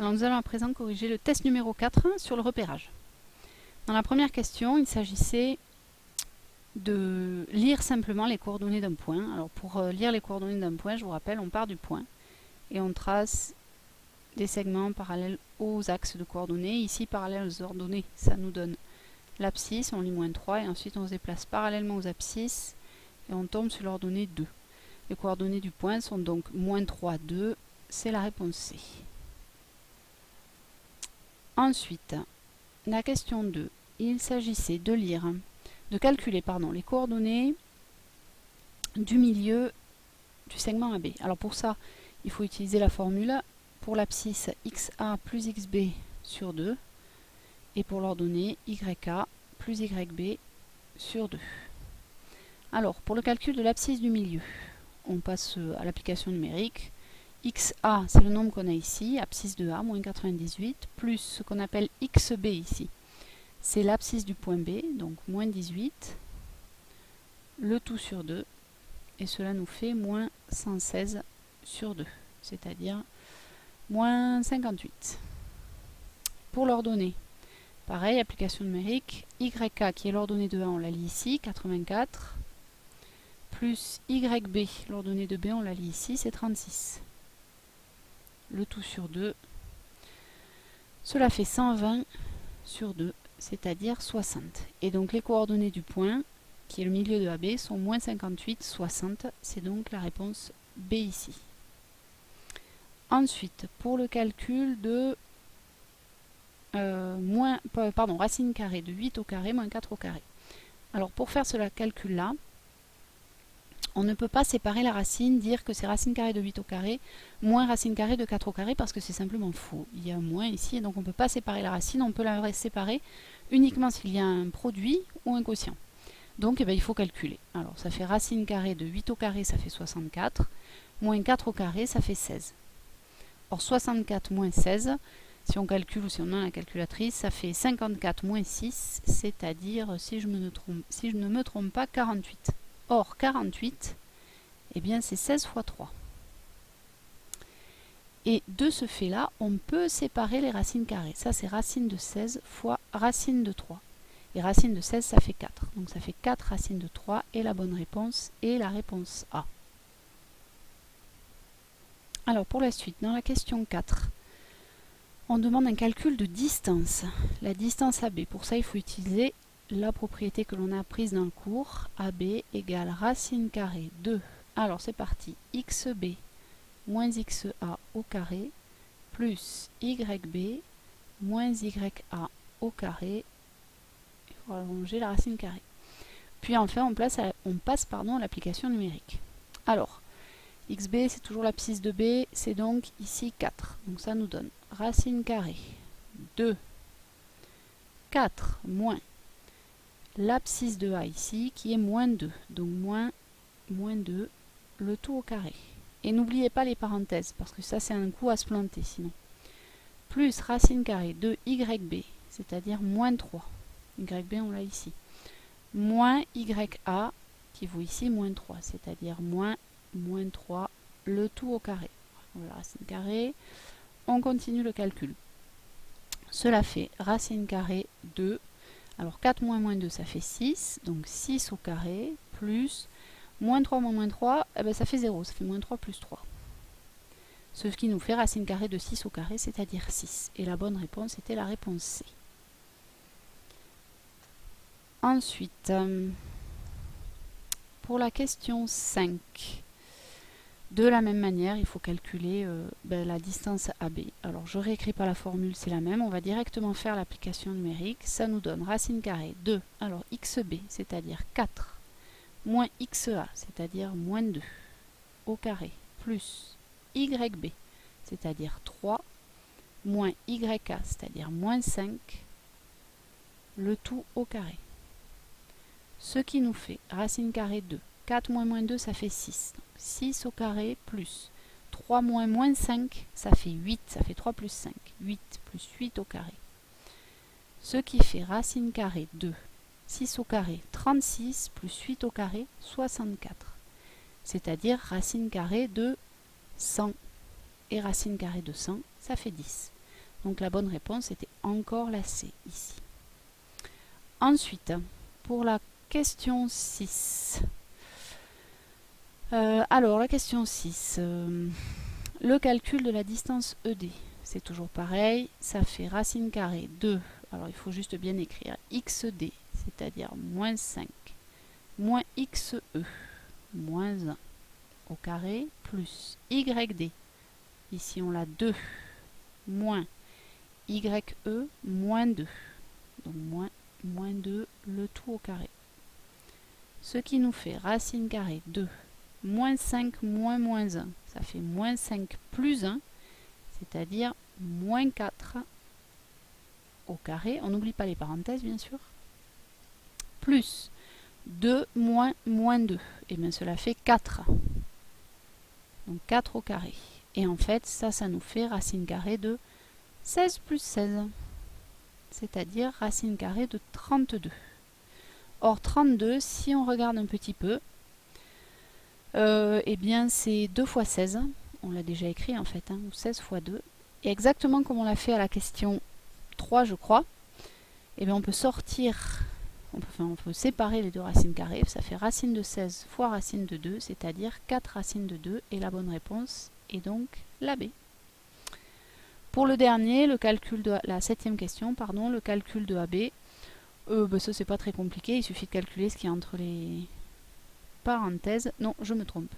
Alors nous allons à présent corriger le test numéro 4 sur le repérage. Dans la première question, il s'agissait de lire simplement les coordonnées d'un point. Alors pour lire les coordonnées d'un point, je vous rappelle, on part du point et on trace des segments parallèles aux axes de coordonnées. Ici, parallèles aux ordonnées, ça nous donne l'abscisse, on lit -3 et ensuite on se déplace parallèlement aux abscisses et on tombe sur l'ordonnée 2. Les coordonnées du point sont donc -3, 2, c'est la réponse C. Ensuite, la question 2, il s'agissait de calculer les coordonnées du milieu du segment AB. Alors pour ça, il faut utiliser la formule pour l'abscisse XA plus XB sur 2 et pour l'ordonnée YA plus YB sur 2. Alors pour le calcul de l'abscisse du milieu, on passe à l'application numérique. XA, c'est le nombre qu'on a ici, abscisse de A, moins 98, plus ce qu'on appelle XB ici. C'est l'abscisse du point B, donc moins 18, le tout sur 2, et cela nous fait moins 116 sur 2, c'est-à-dire moins 58. Pour l'ordonnée, pareil, application numérique, YK qui est l'ordonnée de A, on la lit ici, 84, plus YB, l'ordonnée de B, on la lit ici, c'est 36. Le tout sur 2, cela fait 120 sur 2, c'est-à-dire 60. Et donc les coordonnées du point, qui est le milieu de AB, sont moins 58, 60, c'est donc la réponse B ici. Ensuite, pour le calcul de racine carrée de 8 au carré moins 4 au carré. Alors pour faire ce calcul-là, on ne peut pas séparer la racine, dire que c'est racine carrée de 8 au carré moins racine carrée de 4 au carré parce que c'est simplement faux. Il y a un moins ici et donc on ne peut pas séparer la racine, on peut la séparer uniquement s'il y a un produit ou un quotient. Donc il faut calculer. Alors ça fait racine carrée de 8 au carré, ça fait 64, moins 4 au carré, ça fait 16. Or 64 moins 16, si on calcule ou si on a la calculatrice, ça fait 54 moins 6, c'est-à-dire, si je ne me trompe pas, 48. Or, 48, eh bien c'est 16 fois 3. Et de ce fait-là, on peut séparer les racines carrées. Ça, c'est racine de 16 fois racine de 3. Et racine de 16, ça fait 4. Donc ça fait 4 racines de 3, et la bonne réponse est la réponse A. Alors, pour la suite, dans la question 4, on demande un calcul de distance. La distance AB. Pour ça, il faut utiliser la propriété que l'on a apprise dans le cours, AB égale racine carrée de, alors c'est parti, XB moins XA au carré plus YB moins YA au carré, il faut allonger la racine carrée. Puis enfin on passe à l'application numérique. Alors, XB c'est toujours l'abscisse de B, c'est donc ici 4, donc ça nous donne racine carrée de 4 moins l'abscisse de A ici, qui est moins 2. Donc moins 2, le tout au carré. Et n'oubliez pas les parenthèses, parce que ça c'est un coup à se planter sinon. Plus racine carrée de YB, c'est-à-dire moins 3. YB on l'a ici. Moins YA, qui vaut ici moins 3, c'est-à-dire moins 3, le tout au carré. Voilà, racine carrée. On continue le calcul. Cela fait racine carrée de... Alors 4 moins 2, ça fait 6, donc 6 au carré, plus moins 3 moins 3, ça fait 0, ça fait moins 3 plus 3. Ce qui nous fait racine carrée de 6 au carré, c'est-à-dire 6. Et la bonne réponse était la réponse C. Ensuite, pour la question 5, de la même manière, il faut calculer la distance AB. Alors, je ne réécris pas la formule, c'est la même. On va directement faire l'application numérique. Ça nous donne racine carrée de, alors XB, c'est-à-dire 4, moins XA, c'est-à-dire moins 2, au carré, plus YB, c'est-à-dire 3, moins YA, c'est-à-dire moins 5, le tout au carré. Ce qui nous fait racine carrée de 4 moins 2, ça fait 6. 6 au carré plus 3 moins 5, ça fait 8. Ça fait 3 plus 5. 8 plus 8 au carré. Ce qui fait racine carrée de 6 au carré, 36 plus 8 au carré, 64. C'est-à-dire racine carrée de 100. Et racine carrée de 100, ça fait 10. Donc la bonne réponse était encore la C ici. Ensuite, pour la question 6. Alors, la question 6. Le calcul de la distance ED. C'est toujours pareil. Ça fait racine carrée de... Alors, il faut juste bien écrire XD, c'est-à-dire moins 5, moins XE, moins 1 au carré, plus YD. Ici, on l'a 2, moins YE, moins 2. Donc, moins 2, le tout au carré. Ce qui nous fait racine carrée de moins 5 moins moins 1. Ça fait moins 5 plus 1, c'est-à-dire moins 4 au carré. On n'oublie pas les parenthèses, bien sûr. Plus 2 moins moins 2. Et bien cela fait 4. Donc 4 au carré. Et en fait, ça nous fait racine carrée de 16 plus 16. C'est-à-dire racine carrée de 32. Or 32, si on regarde un petit peu, eh bien c'est 2 fois 16. On l'a déjà écrit en fait, ou 16 fois 2. Et exactement comme on l'a fait à la question 3, je crois, eh bien on peut sortir, on peut séparer les deux racines carrées. Ça fait racine de 16 fois racine de 2, c'est-à-dire 4 racines de 2. Et la bonne réponse est donc la B. Pour le dernier, le calcul de la 7e question, pardon, le calcul de AB, ça c'est pas très compliqué, il suffit de calculer ce qu'il y a entre les parenthèses. Non, je me trompe.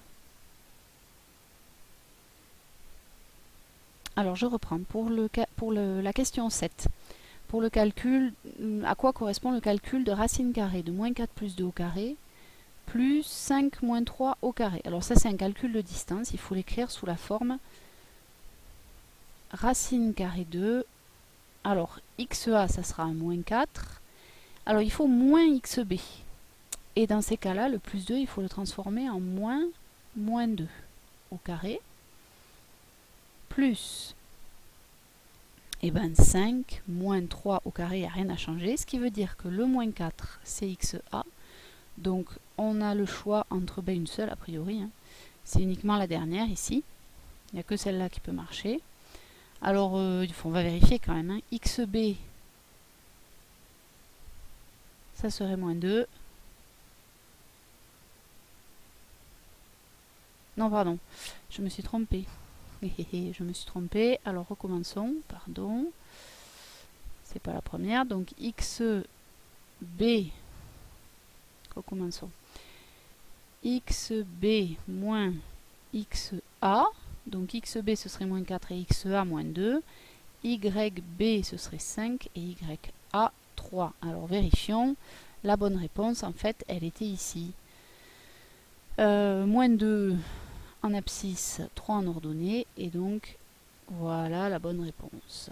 Alors je reprends. Pour la question 7, pour le calcul, à quoi correspond le calcul de racine carrée de moins 4 plus 2 au carré plus 5 moins 3 au carré. Alors ça c'est un calcul de distance, il faut l'écrire sous la forme racine carrée de... Alors XA ça sera un moins 4. Alors il faut moins XB. Et dans ces cas-là, le plus 2, il faut le transformer en moins 2 au carré. Plus 5 moins 3 au carré, il n'y a rien à changer. Ce qui veut dire que le moins 4, c'est XA. Donc on a le choix entre une seule a priori. Hein. C'est uniquement la dernière ici. Il n'y a que celle-là qui peut marcher. Alors on va vérifier quand même. Hein. XB, ça serait moins 2. Non, pardon, je me suis trompée. Je me suis trompée. Alors recommençons. Pardon. C'est pas la première. Donc XB. Recommençons. XB moins XA. Donc XB ce serait moins 4 et XA moins 2. YB ce serait 5 et YA 3. Alors vérifions. La bonne réponse en fait elle était ici. Moins 2 en abscisse, 3 en ordonnée, et donc voilà la bonne réponse.